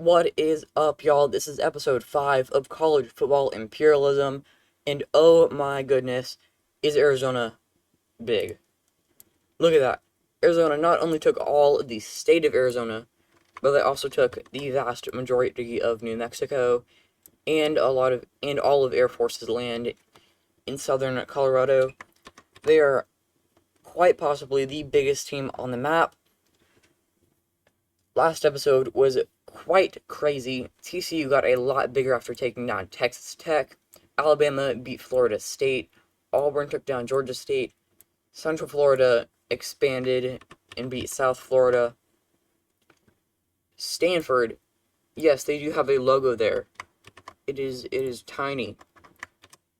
What is up, y'all? This is episode 5 of College Football Imperialism, and oh my goodness, is Arizona big. Look at that. Arizona not only took all of the state of Arizona, but they also took the vast majority of New Mexico and all of Air Force's land in southern Colorado. They are quite possibly the biggest team on the map. Last episode was quite crazy. TCU got a lot bigger after taking down Texas Tech. Alabama beat Florida State. Auburn took down Georgia State. Central Florida expanded and beat South Florida. Stanford, yes, they do have a logo there. It is tiny.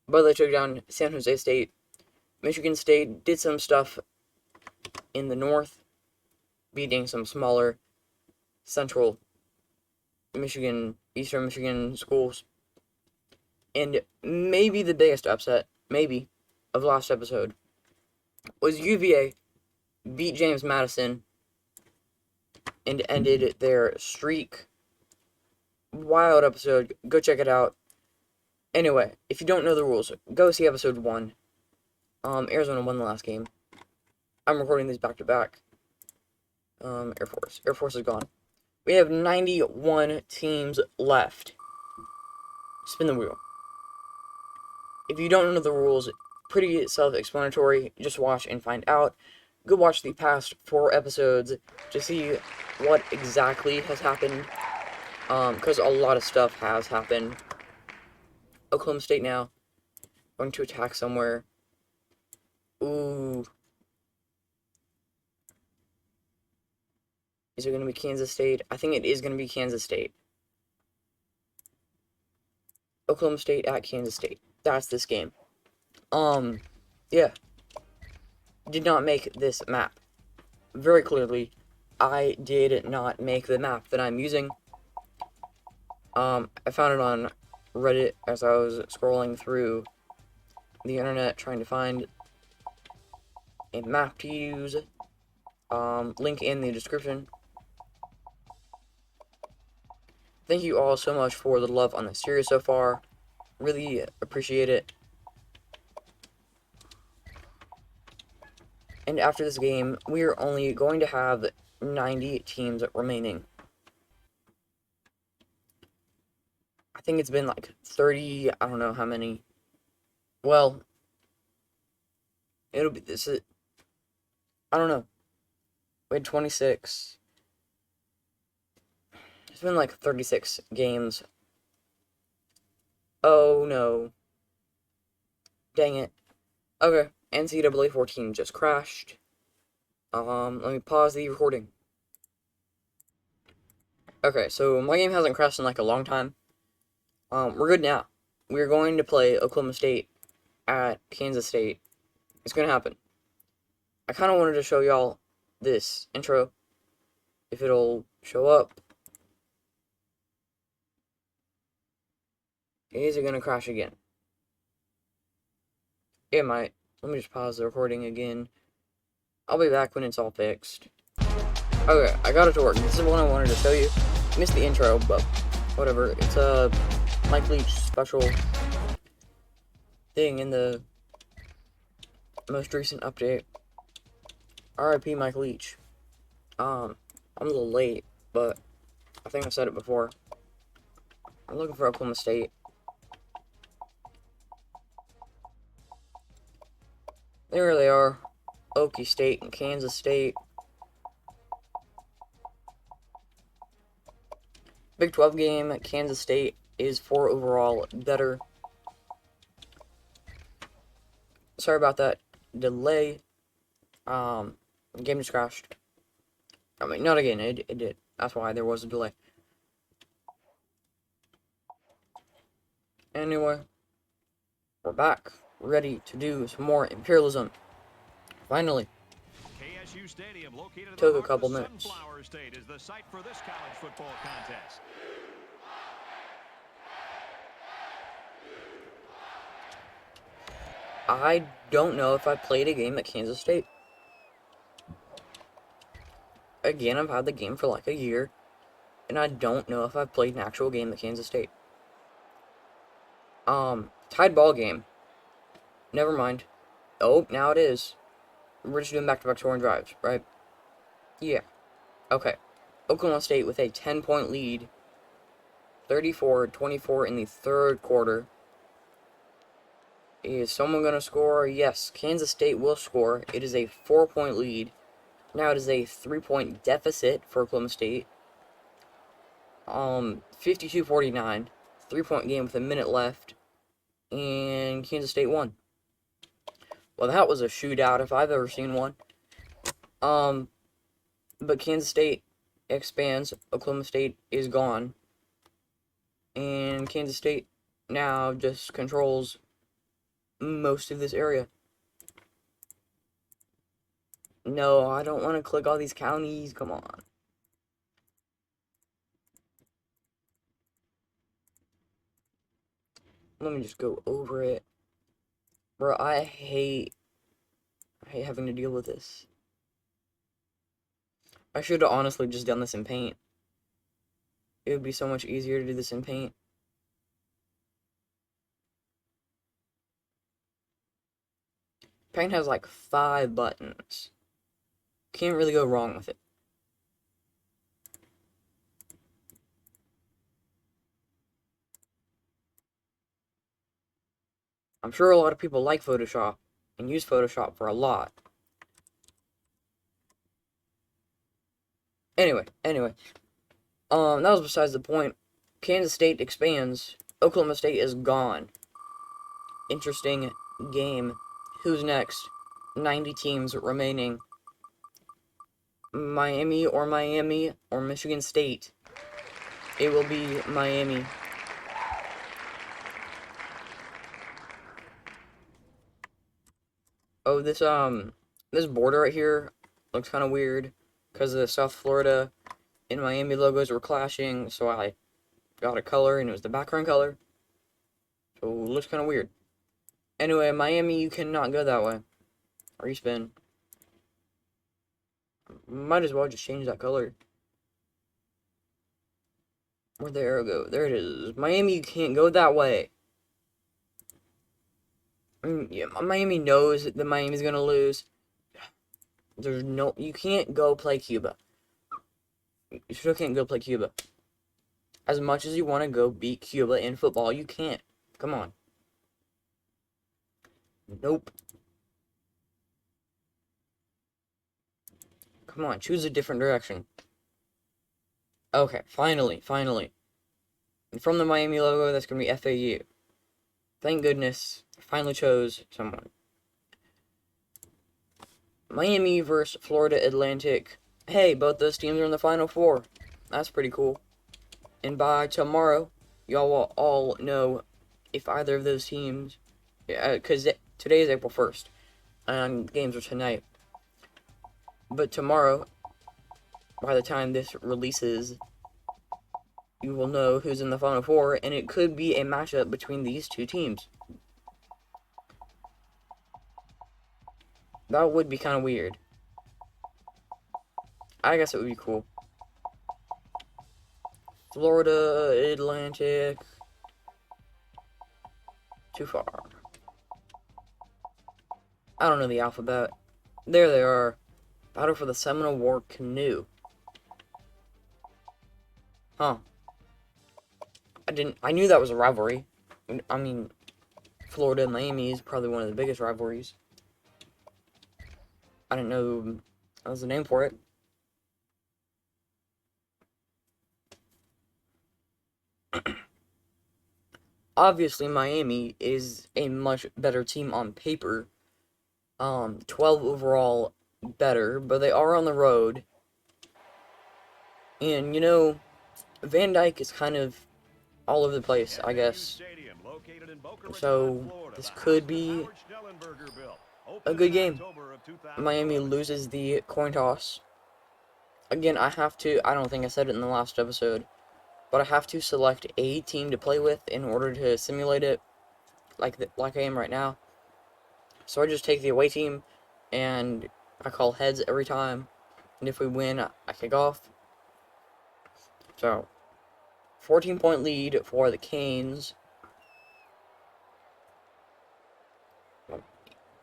But they took down San Jose State. Michigan State did some stuff in the north, beating some smaller Central Michigan, Eastern Michigan schools. And maybe the biggest upset, of last episode was UVA beat James Madison and ended their streak. Wild episode. Go check it out. Anyway, if you don't know the rules, go see episode 1. Arizona won the last game. I'm recording these back to back. Air Force. Air Force is gone. We have 91 teams left. Spin the wheel. If you don't know the rules, pretty self-explanatory. Just watch and find out. Go watch the past 4 episodes to see what exactly has happened. Because a lot of stuff has happened. Oklahoma State now going to attack somewhere. Ooh. Is it going to be Kansas State? I think it is going to be Kansas State. Oklahoma State at Kansas State. That's this game. Yeah. Did not make this map. Very clearly, I did not make the map that I'm using. I found it on Reddit as I was scrolling through the internet trying to find a map to use. Link in the description. Thank you all so much for the love on the series so far. Really appreciate it. And after this game, we are only going to have 90 teams remaining. I think it's been like 30, I don't know how many. Well, it'll be this. I don't know. We had 26. It's been like 36 games. Oh no. Dang it. Okay, NCAA 14 just crashed. Let me pause the recording. Okay, so my game hasn't crashed in like a long time. We're good now. We're going to play Oklahoma State at Kansas State. It's gonna happen. I kind of wanted to show y'all this intro, if it'll show up. Is it gonna crash again? It might. Let me just pause the recording again. I'll be back when it's all fixed. Okay, I got it to work. This is what I wanted to show you. Missed the intro, but whatever. It's a Mike Leach special thing in the most recent update. RIP Mike Leach. I'm a little late, but I think I said it before. I'm looking for Oklahoma State. There they are. Okie State and Kansas State. Big 12 game. Kansas State is 4 overall better. Sorry about that delay. Game just crashed. I mean, not again. It did. That's why there was a delay. Anyway, we're back, ready to do some more imperialism. Finally. KSU Stadium, located Took a in the couple heart of minutes. Sunflower State, is the site for this college football contest. I don't know if I played a game at Kansas State. Again, I've had the game for like a year. and I don't know if I've played an actual game at Kansas State. Tied ball game. Never mind. Oh, now it is. We're just doing back-to-back scoring drives, right? Yeah. Okay. Oklahoma State with a 10-point lead. 34-24 in the third quarter. Is someone going to score? Yes, Kansas State will score. It is a 4-point lead. Now it is a 3-point deficit for Oklahoma State. 52-49. 3-point game with a minute left. And Kansas State won. Well, that was a shootout if I've ever seen one. But Kansas State expands. Oklahoma State is gone. And Kansas State now just controls most of this area. No, I don't want to click all these counties. Come on. Let me just go over it. Bro, I hate having to deal with this. I should have honestly just done this in Paint. It would be so much easier to do this in Paint. Paint has like 5 buttons. Can't really go wrong with it. I'm sure a lot of people like Photoshop and use Photoshop for a lot. Anyway. That was besides the point. Kansas State expands. Oklahoma State is gone. Interesting game. Who's next? 90 teams remaining. Miami or Michigan State. It will be Miami. Oh, this border right here looks kind of weird because the South Florida and Miami logos were clashing, so I got a color and it was the background color. So it looks kind of weird. Anyway, Miami, you cannot go that way. Respin. Might as well just change that color. Where'd the arrow go? There it is. Miami, you can't go that way. Yeah, Miami knows that Miami's gonna lose. You can't go play Cuba. You still can't go play Cuba. As much as you want to go beat Cuba in football, you can't. Come on. Nope. Come on, choose a different direction. Okay, finally. And from the Miami logo, that's gonna be FAU. Thank goodness, I finally chose someone. Miami versus Florida Atlantic. Hey, both those teams are in the Final Four. That's pretty cool. And by tomorrow, y'all will all know if either of those teams, because today is April 1st, and games are tonight. But tomorrow, by the time this releases, you will know who's in the Final Four, and it could be a matchup between these two teams. That would be kind of weird. I guess it would be cool. Florida Atlantic. Too far. I don't know the alphabet. There they are. Battle for the Seminole War Canoe. Huh. I knew that was a rivalry. I mean, Florida and Miami is probably one of the biggest rivalries. I didn't know that was the name for it. Obviously, Miami is a much better team on paper. 12 overall better, but they are on the road. And, you know, Van Dyke is kind of all over the place, I guess. So, this could be a good game. Miami loses the coin toss. Again, I don't think I said it in the last episode, but I have to select a team to play with in order to simulate it like I am right now. So I just take the away team, and I call heads every time, and if we win, I kick off. So, 14-point lead for the Canes.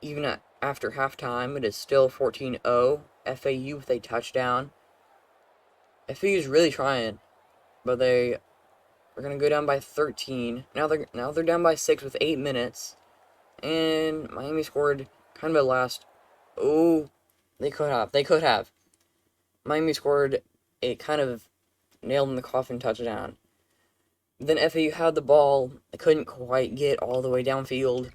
Even after halftime, it is still 14-0. FAU with a touchdown. FAU is really trying, but they are gonna go down by 13. Now they're down by 6 with 8 minutes, and Miami scored kind of a last. Oh, they could have. Miami scored a kind of nailed in the coffin touchdown. Then FAU had the ball. They couldn't quite get all the way downfield.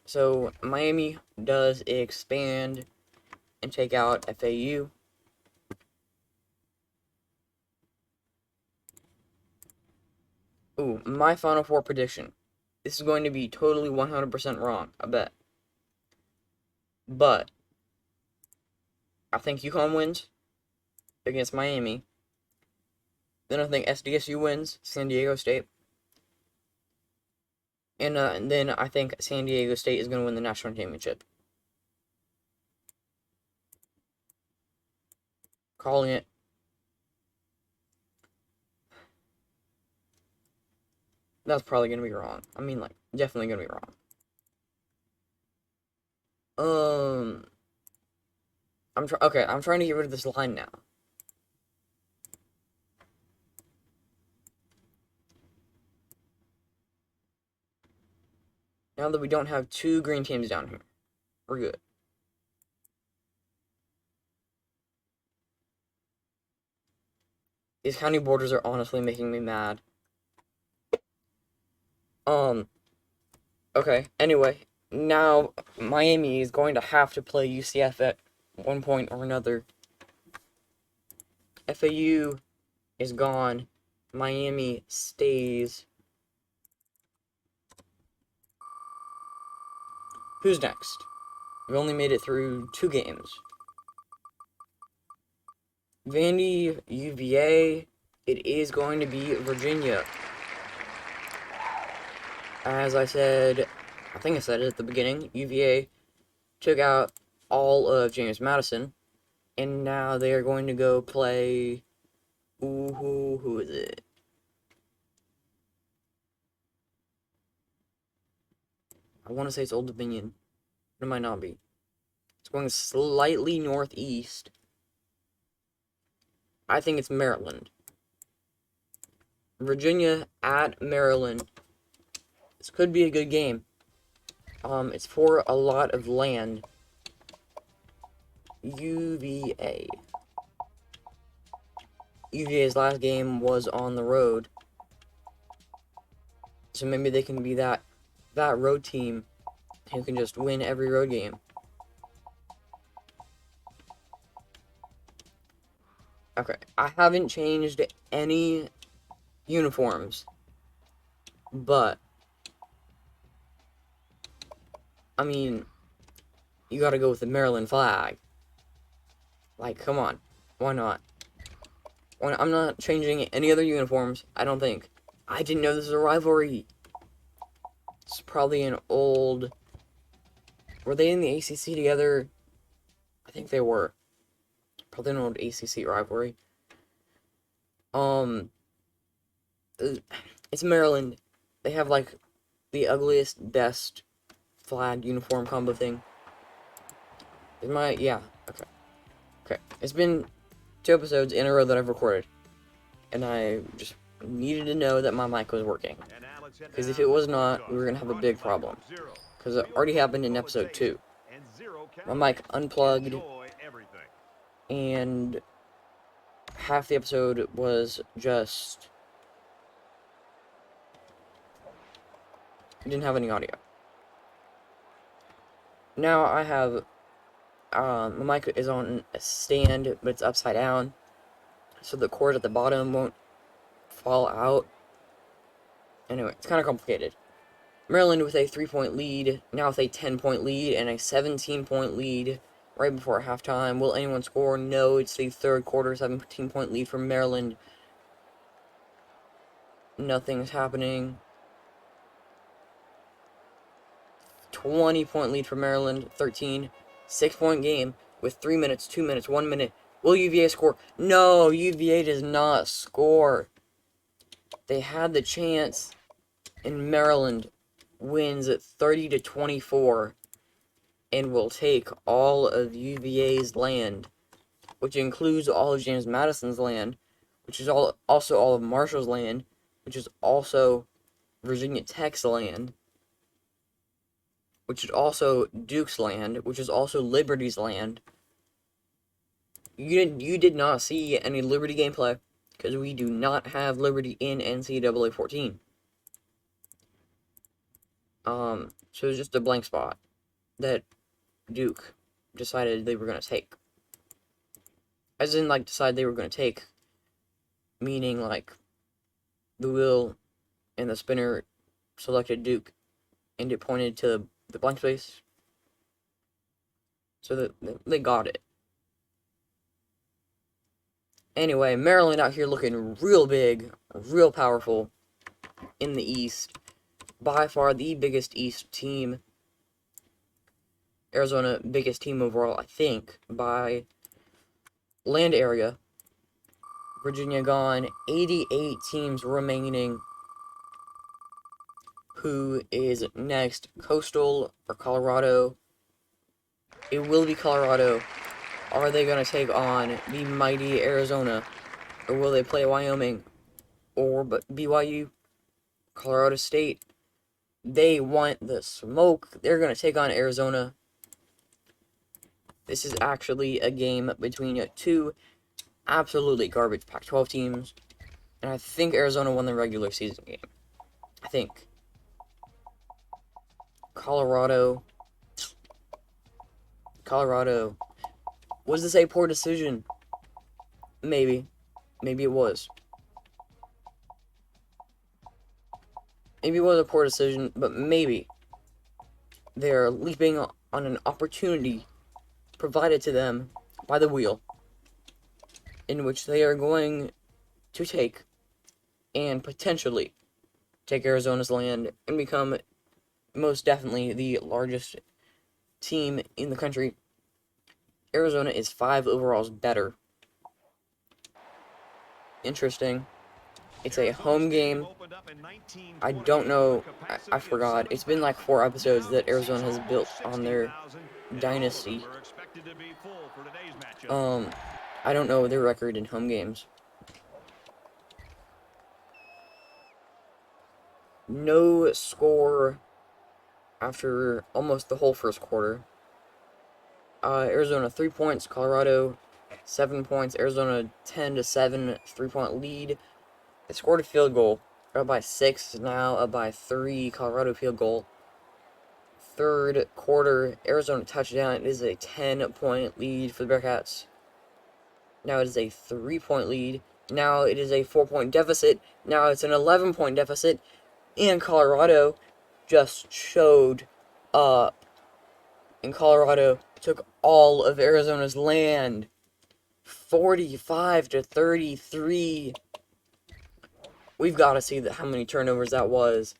So Miami does expand and take out FAU. Ooh, my Final Four prediction. This is going to be totally 100% wrong, I bet. But I think UConn wins against Miami. Then I think SDSU wins, San Diego State. And then I think San Diego State is going to win the national championship. Calling it. That's probably going to be wrong. I mean, like, definitely going to be wrong. I'm trying to get rid of this line now. Now that we don't have two green teams down here, we're good. These county borders are honestly making me mad. Okay, anyway, now Miami is going to have to play UCF at one point or another. FAU is gone. Miami stays. Who's next? We only made it through 2 games. Vandy, UVA. It is going to be Virginia. As I said, I think I said it at the beginning, UVA took out all of James Madison, and now they are going to go play. Ooh, who is it? I want to say it's Old Dominion, but it might not be. It's going slightly northeast. I think it's Maryland. Virginia at Maryland. This could be a good game. It's for a lot of land. UVA. UVA's last game was on the road. So maybe they can be that road team who can just win every road game. Okay, I haven't changed any uniforms, but I mean, you gotta go with the Maryland flag. Like, come on, why not? I'm not changing any other uniforms, I don't think. I didn't know this was a rivalry. It's probably an old... Were they in the ACC together? I think they were. Probably an old ACC rivalry. It's Maryland. They have, like, the ugliest, best flag uniform combo thing. Yeah, okay. Okay, it's been 2 episodes in a row that I've recorded. And I just needed to know that my mic was working. Because if it was not, we were going to have a big problem. Because it already happened in episode 2. My mic unplugged, and half the episode was just... didn't have any audio. Now I have... my mic is on a stand, but it's upside down. So the cord at the bottom won't fall out. Anyway, it's kind of complicated. Maryland with a 3-point lead, now with a 10-point lead and a 17-point lead right before halftime. Will anyone score? No, it's the third quarter, 17-point lead for Maryland. Nothing's happening. 20-point lead for Maryland, 13. 6-point game with 3 minutes, 2 minutes, 1 minute, Will UVA score? No, UVA does not score. They had the chance, and Maryland wins at 30-24 and will take all of UVA's land, which includes all of James Madison's land, which is also all of Marshall's land, which is also Virginia Tech's land, which is also Duke's land, which is also Liberty's land. You did not see any Liberty gameplay, because we do not have Liberty in NCAA 14. So it's just a blank spot that Duke decided they were going to take. As in, like, decide they were going to take, meaning, like, the wheel and the spinner selected Duke, and it pointed to the blank space, so that they got it. Anyway, Maryland out here looking real big, real powerful in the East. By far the biggest East team. Arizona, biggest team overall, I think, by land area. Virginia gone. 88 teams remaining. Who is next? Coastal or Colorado? It will be Colorado. Are they going to take on the mighty Arizona? Or will they play Wyoming? Or BYU? Colorado State? They want the smoke. They're going to take on Arizona. This is actually a game between two absolutely garbage Pac-12 teams. And I think Arizona won the regular season game. I think. Colorado. Was this a poor decision? Maybe. Maybe it was. Maybe it was a poor decision, but maybe they're leaping on an opportunity provided to them by the wheel, in which they are going to take and potentially take Arizona's land and become most definitely the largest team in the country. Arizona is 5 overalls better. Interesting. It's a home game. I don't know. I forgot. It's been like 4 episodes that Arizona has built on their dynasty. I don't know their record in home games. No score after almost the whole first quarter. Arizona 3 points, Colorado 7 points, Arizona 10-7 3-point lead. They scored a field goal. They're up by 6 now, up by 3. Colorado field goal. Third quarter, Arizona touchdown. It is a 10-point lead for the Bearcats. Now it is a 3-point lead. Now it is a 4-point deficit. Now it's an 11-point deficit. And Colorado just showed up. And Colorado took all of Arizona's land. 45-33. We've got to see how many turnovers that was.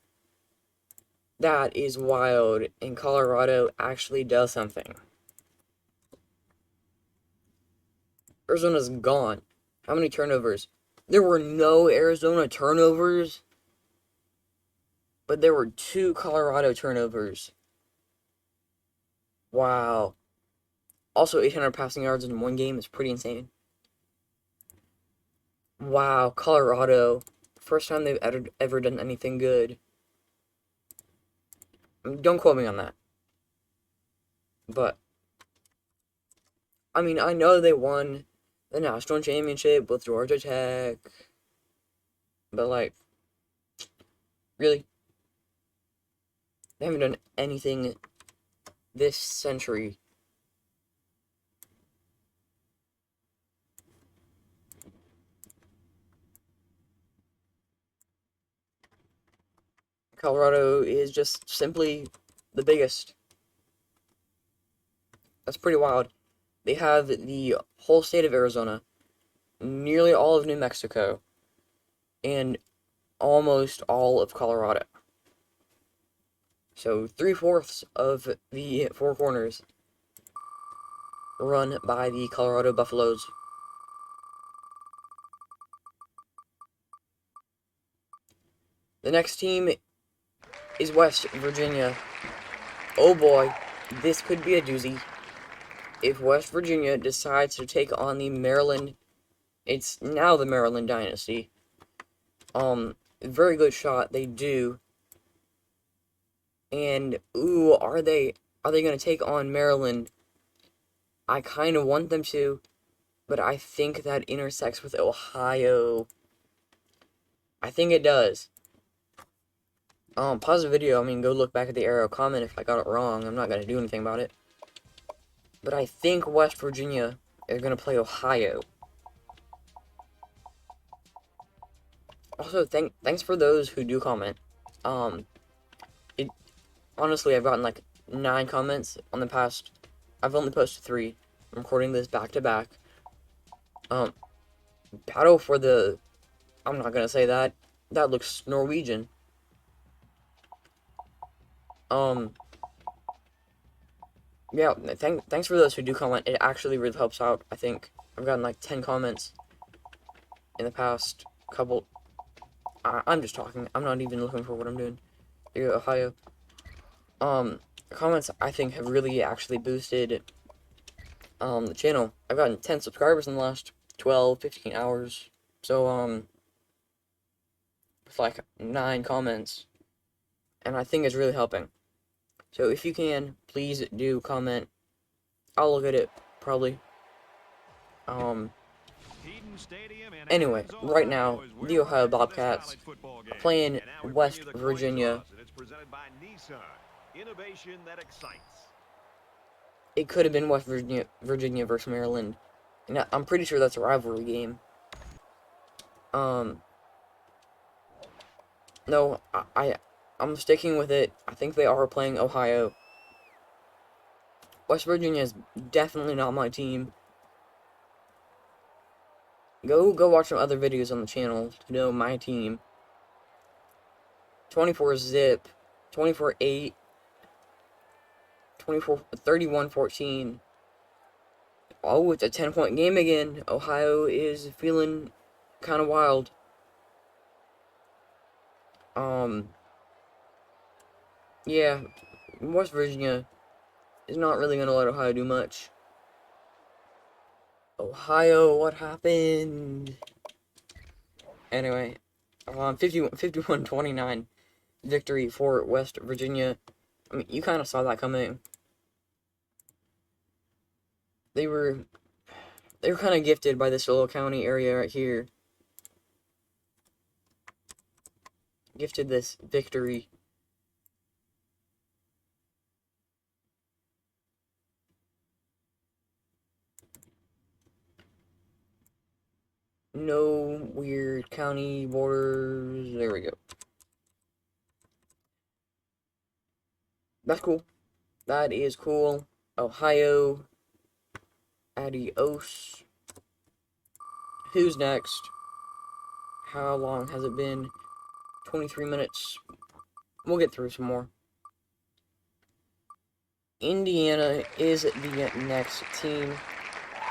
That is wild. And Colorado actually does something. Arizona's gone. How many turnovers? There were no Arizona turnovers, but there were 2 Colorado turnovers. Wow. Also, 800 passing yards in one game is pretty insane. Wow, Colorado. First time they've ever done anything good. Don't quote me on that. But, I mean, I know they won the national championship with Georgia Tech. But, like, really? They haven't done anything this century. Colorado is just simply the biggest. That's pretty wild. They have the whole state of Arizona, nearly all of New Mexico, and almost all of Colorado. So 3/4 of the 4 corners run by the Colorado Buffaloes. The next team is West Virginia. Oh boy, this could be a doozy. If West Virginia decides to take on the Maryland, it's now the Maryland Dynasty. Very good shot, they do. And, ooh, are they gonna take on Maryland? I kind of want them to, but I think that intersects with Ohio. I think it does. Pause the video, go look back at the arrow, comment if I got it wrong, I'm not gonna do anything about it. But I think West Virginia is gonna play Ohio. Also, thanks for those who do comment. It honestly, I've gotten like 9 comments on the past. I've only posted 3. I'm recording this back to back. Battle for the. I'm not gonna say that. That looks Norwegian. Yeah. Thanks for those who do comment. It actually really helps out. I think I've gotten like 10 comments in the past couple. I'm just talking. I'm not even looking for what I'm doing. Here, Ohio. Comments I think have really actually boosted the channel. I've gotten 10 subscribers in the last 12, 15 hours. So with like 9 comments, and I think it's really helping. So if you can, please do comment. I'll look at it probably. Anyway, right now the Ohio Bobcats are playing West Virginia. Innovation that excites. It could have been West Virginia versus Maryland, and I'm pretty sure that's a rivalry game. No, I'm sticking with it. I think they are playing Ohio. West Virginia is definitely not my team. Go watch some other videos on the channel to know my team. 24-zip, 24-8, 31-14. Oh, it's a 10-point game again. Ohio is feeling kind of wild. Yeah, West Virginia is not really going to let Ohio do much. Ohio, what happened? Anyway, 51-29 victory for West Virginia. You kind of saw that coming. They were kind of gifted by this little county area right here. Gifted this victory. No weird county borders. There we go. That's cool. That is cool. Ohio. Adios. Who's next? How long has it been? 23 minutes. We'll get through some more. Indiana is the next team.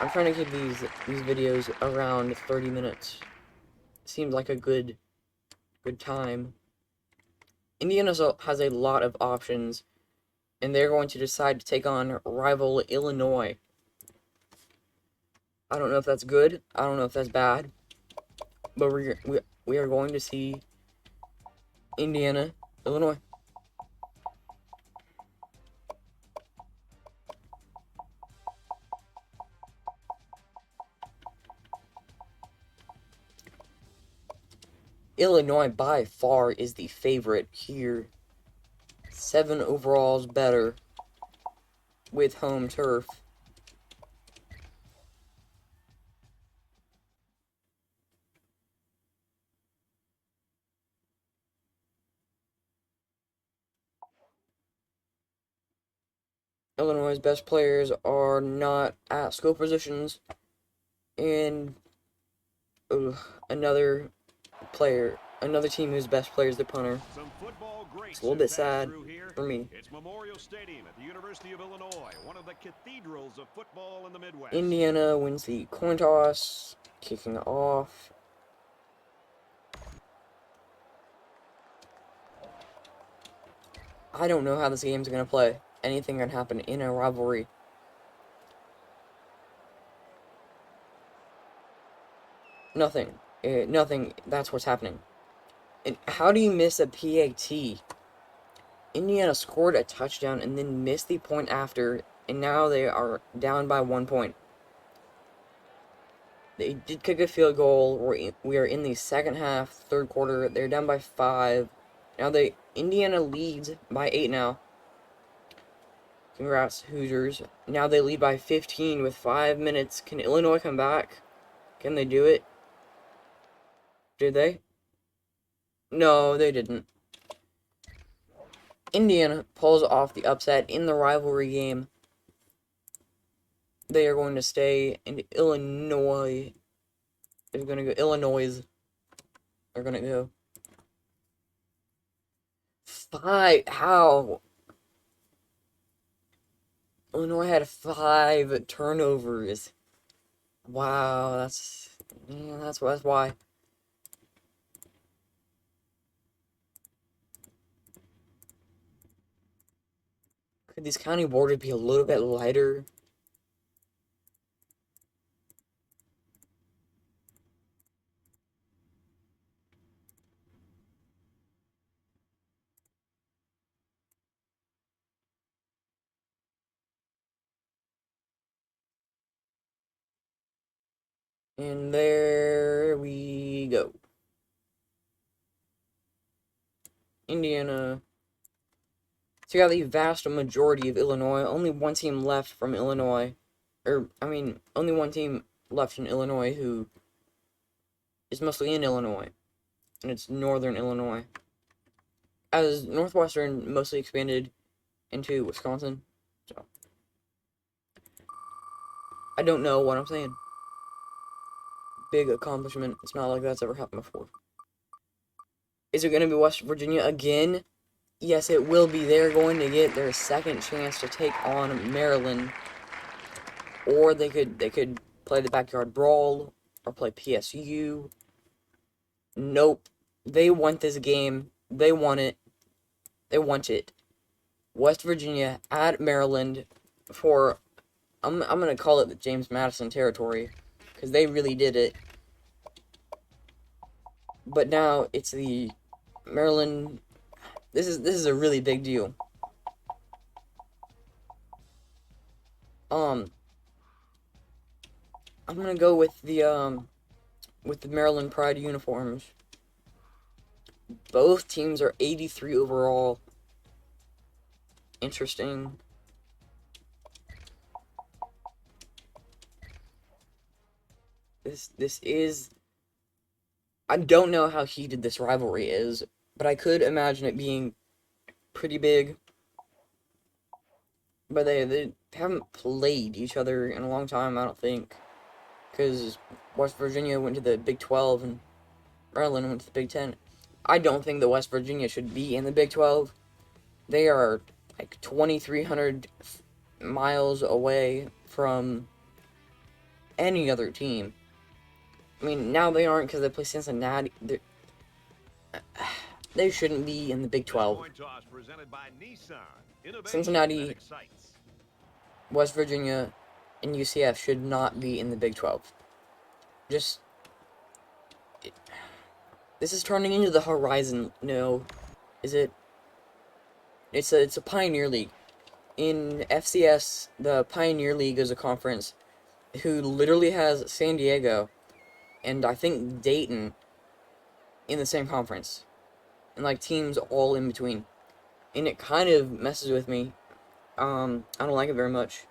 I'm trying to keep these videos around 30 minutes. Seems like a good time. Indiana has a lot of options, and they're going to decide to take on rival Illinois. I don't know if that's good. I don't know if that's bad. But we are going to see Indiana, Illinois. Illinois by far is the favorite here. 7 overalls better with home turf. Illinois' best players are not at skill positions, and another team whose best player is the punter. It's a little bit sad for me. It's Memorial Stadium at the University of Illinois, one of the cathedrals of football in the Midwest. Indiana wins the coin toss, kicking off. I don't know how this game's gonna play. Anything can happen in a rivalry. Nothing. Nothing. That's what's happening. And how do you miss a PAT? Indiana scored a touchdown and then missed the point after, and now they are down by 1 point. They did kick a field goal. We are in the second half, third quarter. They're down by 5. Now Indiana leads by 8 now. Congrats, Hoosiers. Now they lead by 15 with 5 minutes. Can Illinois come back? Can they do it? Did they? No, they didn't. Indiana pulls off the upset in the rivalry game. They are going to stay in Illinois. They're going to go Illinois. They're going to go 5. How? Illinois had 5 turnovers. Wow, that's why. Could these county borders be a little bit lighter? And there we go. Indiana. So you got the vast majority of Illinois. Only one team left from Illinois. Only one team left in Illinois who is mostly in Illinois. And it's Northern Illinois. As Northwestern mostly expanded into Wisconsin. So I don't know what I'm saying. Big accomplishment. It's not like that's ever happened before. Is it going to be West Virginia again? Yes, it will be. They're going to get their second chance to take on Maryland. Or they could play the backyard brawl or play PSU. Nope. They want this game. They want it. They want it. West Virginia at Maryland for I'm gonna call it the James Madison territory, because they really did it. But now it's the Maryland. This is a really big deal. I'm gonna go with the Maryland Pride uniforms. Both teams are 83 overall. Interesting. This is. I don't know how heated this rivalry is, but I could imagine it being pretty big. But they haven't played each other in a long time, I don't think. Because West Virginia went to the Big 12 and Maryland went to the Big 10. I don't think that West Virginia should be in the Big 12. They are like 2,300 miles away from any other team. I mean, now they aren't because they play Cincinnati. They shouldn't be in the Big 12. Cincinnati, West Virginia, and UCF should not be in the Big 12. This is turning into the Horizon. No, is it? It's a Pioneer League. In FCS, the Pioneer League is a conference who literally has San Diego and I think Dayton in the same conference, and like teams all in between, and it kind of messes with me. I don't like it very much.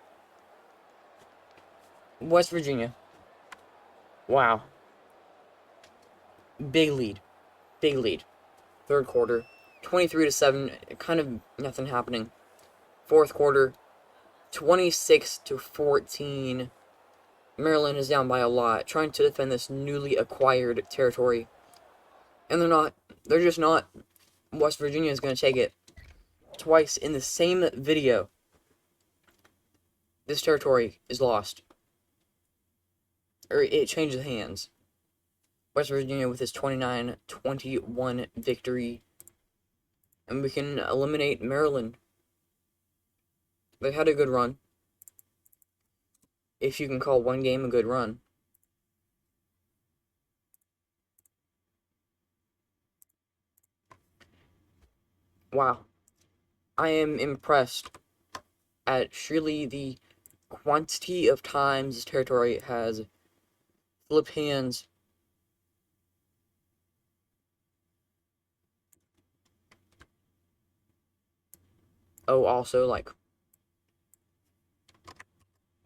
West Virginia. Wow. Big lead. Big lead. Third quarter. 23-7. Kind of nothing happening. Fourth quarter. 26-14. Maryland is down by a lot, trying to defend this newly acquired territory. And they're not. They're just not. West Virginia is going to take it. Twice in the same video. This territory is lost. Or it changes hands. West Virginia with his 29-21 victory. And we can eliminate Maryland. They had a good run. If you can call one game a good run. Wow. I am impressed at surely the quantity of times this territory has flipped hands. Oh, also, like,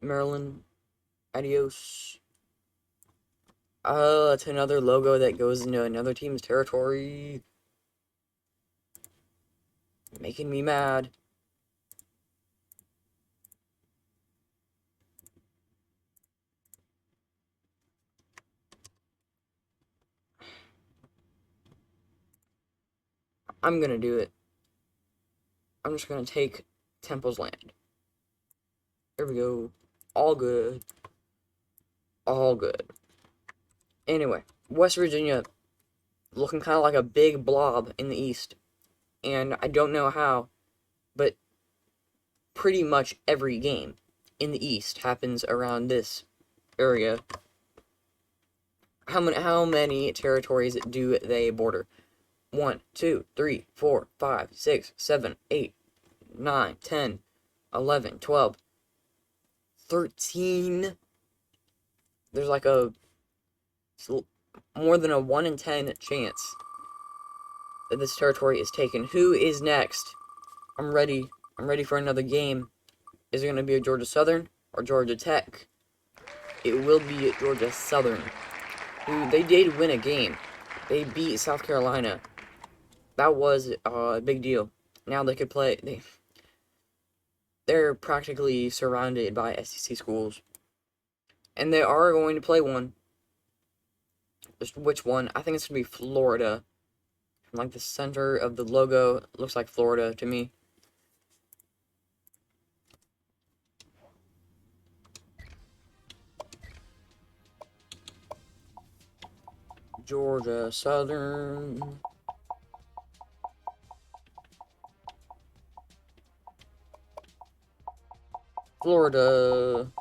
Maryland, adios. It's another logo that goes into another team's territory. Making me mad. I'm gonna do it. I'm just gonna take Temple's land. There we go. All good. All good. Anyway, West Virginia looking kind of like a big blob in the east. And I don't know how, but pretty much every game in the east happens around this area. How many territories do they border? 1, 2, 3, 4, 5, 6, 7, 8, 9, 10, 11, 12, 13. There's like a more than a 1 in 10 chance that this territory is taken. Who is next? I'm ready. I'm ready for another game. Is it going to be a Georgia Southern or Georgia Tech? It will be Georgia Southern. Who they did win a game. They beat South Carolina. That was a big deal. Now they could play. They're practically surrounded by SEC schools. And they are going to play one. Just which one? I think it's going to be Florida. Like the center of the logo looks like Florida to me. Georgia Southern. Florida.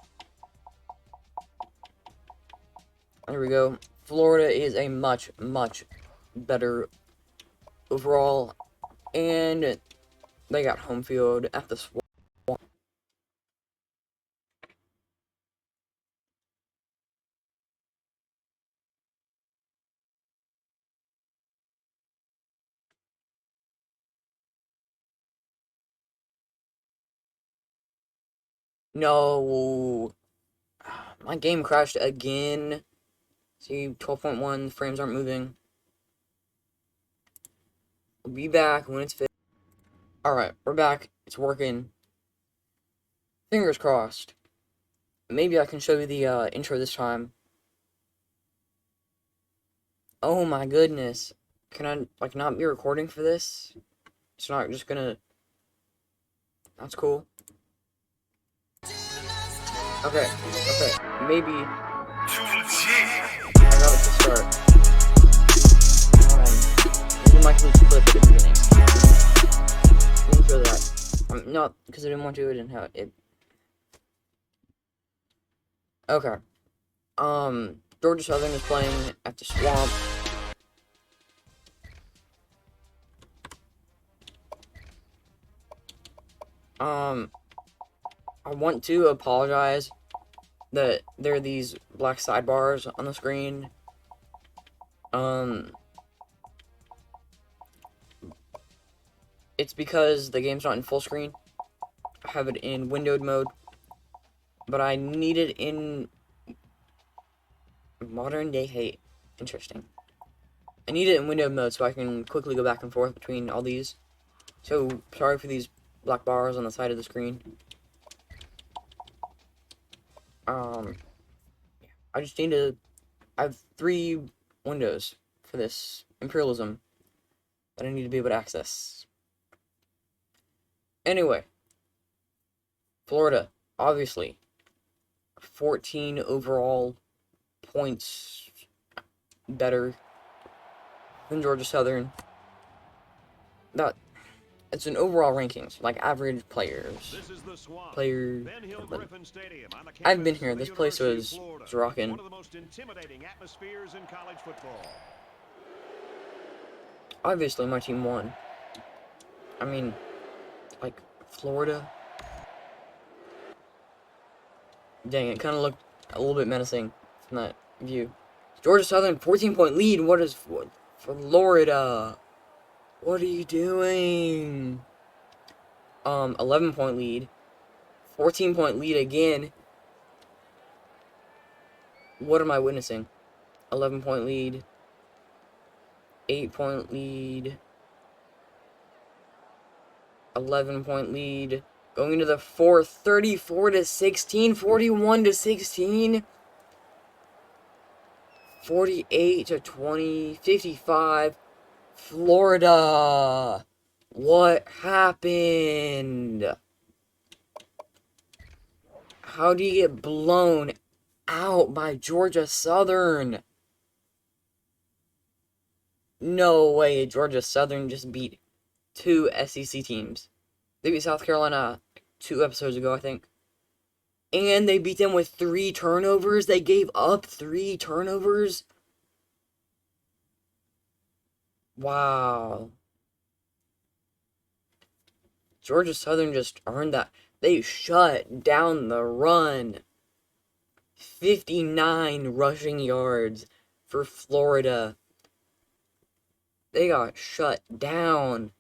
There we go. Florida is a much, much better overall. And they got home field at the Swamp. No. My game crashed again. See, 12.1 frames aren't moving. We'll be back when it's fixed. Alright, we're back. It's working. Fingers crossed. Maybe I can show you the intro this time. Oh my goodness. Can I, like, not be recording for this? It's not just gonna... That's cool. Okay, maybe... I got it to start. We might lose clip at the beginning. Let me show that. Not, because I didn't want to, I didn't have it. Okay. Georgia Southern is playing at the Swamp. I want to apologize that there are these black sidebars on the screen. It's because the game's not in full screen. I have it in windowed mode. But I need it in modern day hate. Interesting. I need it in windowed mode so I can quickly go back and forth between all these. So, sorry for these black bars on the side of the screen. I just need to... I have 3 windows for this Imperialism that I need to be able to access. Anyway. Florida, obviously. 14 overall points better than Georgia Southern. That It's an overall rankings, like average players. This is the Swamp. Player. Ben Hill Griffin Stadium on the I've been campus here. of the This place University of was Florida. rocking. One of the most intimidating atmospheres in college football. Obviously, my team won. I mean, like, Florida. Dang, it kind of looked a little bit menacing from that view. Georgia Southern, 14-point lead. What is Florida? What are you doing? 11-point lead. 14-point lead again. What am I witnessing? 11-point lead. 8-point lead. 11-point lead. Going into the fourth, 34 to 16, 41 to 16, 48 to 20, 55. Florida. What happened? How do you get blown out by Georgia Southern? No way, Georgia Southern just beat 2 SEC teams. They beat South Carolina 2 episodes ago, I think. And they beat them with 3 turnovers. They gave up 3 turnovers. Wow. Georgia Southern just earned that. They shut down the run. 59 rushing yards for Florida. They got shut down.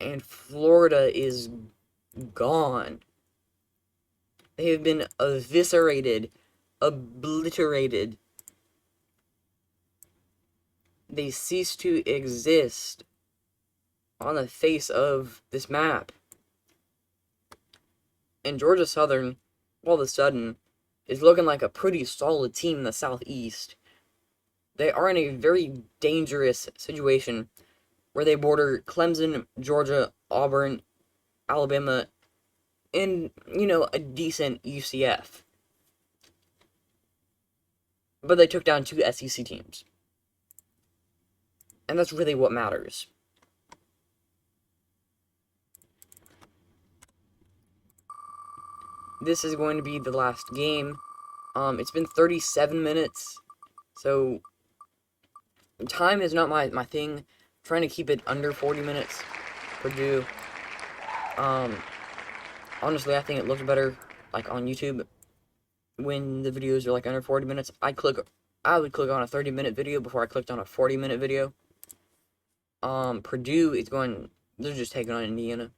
And Florida is gone. They have been eviscerated, obliterated. They cease to exist on the face of this map. And Georgia Southern, all of a sudden, is looking like a pretty solid team in the Southeast. They are in a very dangerous situation where they border Clemson, Georgia, Auburn, Alabama, and, you know, a decent UCF. But they took down 2 SEC teams. And that's really what matters. This is going to be the last game. It's been 37 minutes. So, time is not my thing. I'm trying to keep it under 40 minutes. Purdue. Honestly, I think it looks better, like, on YouTube when the videos are, like, under 40 minutes. I would click on a 30-minute video before I clicked on a 40-minute video. Purdue is they're just taking on Indiana.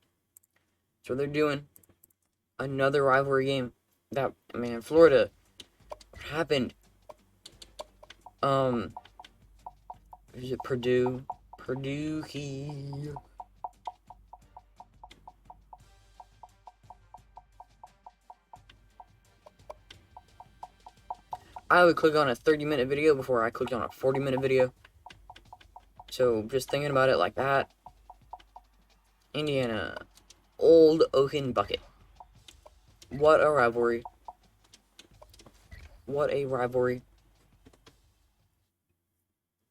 So they're doing another rivalry game. Florida, what happened? Is it Purdue? Purdue here. I would click on a 30-minute video before I clicked on a 40-minute video. So, just thinking about it like that. Indiana. Old Oaken Bucket. What a rivalry. What a rivalry.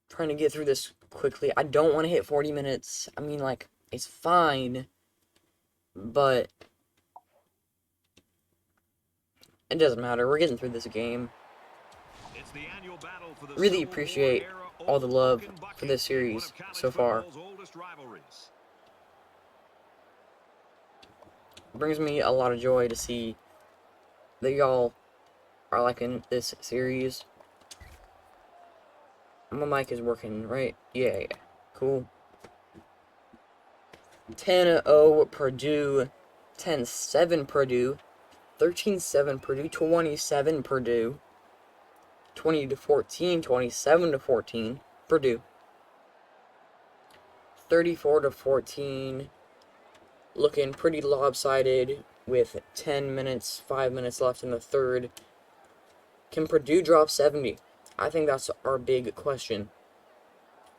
Trying to get through this quickly. I don't want to hit 40 minutes. I mean, like, it's fine. But it doesn't matter. We're getting through this game. Really appreciate all the love for this series so far. It brings me a lot of joy to see that y'all are liking this series. My mic is working, right? Yeah. Cool. 10-0 Purdue, 10-7 Purdue, 13-7 Purdue, 27 Purdue, 20-14, 27-14 Purdue, 34-14. Looking pretty lopsided with 10 minutes, 5 minutes left in the third. Can Purdue drop 70? I think that's our big question.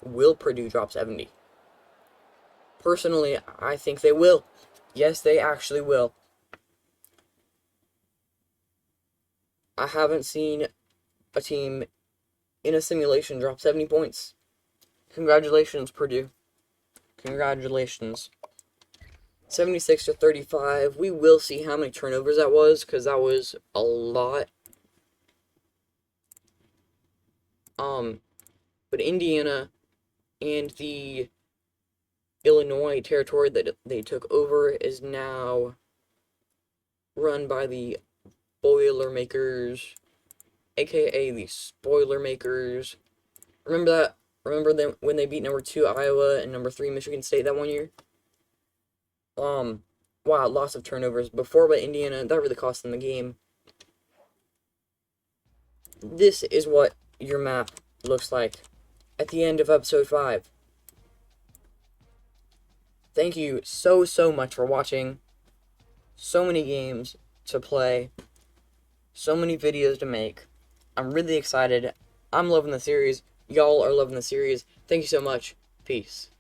Will Purdue drop 70? Personally, I think they will. Yes, they actually will. I haven't seen a team in a simulation drop 70 points. Congratulations, Purdue. Congratulations. 76 to 35. We will see how many turnovers that was, because that was a lot. But Indiana and the Illinois territory that they took over is now run by the Boilermakers, aka the Spoilermakers. Remember that? Remember them when they beat number 2 Iowa and number 3 Michigan State that one year? Wow, lots of turnovers before by Indiana. That really cost them the game. This is what your map looks like at the end of episode 5. Thank you so much for watching. So many games to play. So many videos to make. I'm really excited. I'm loving the series. Y'all are loving the series. Thank you so much. Peace.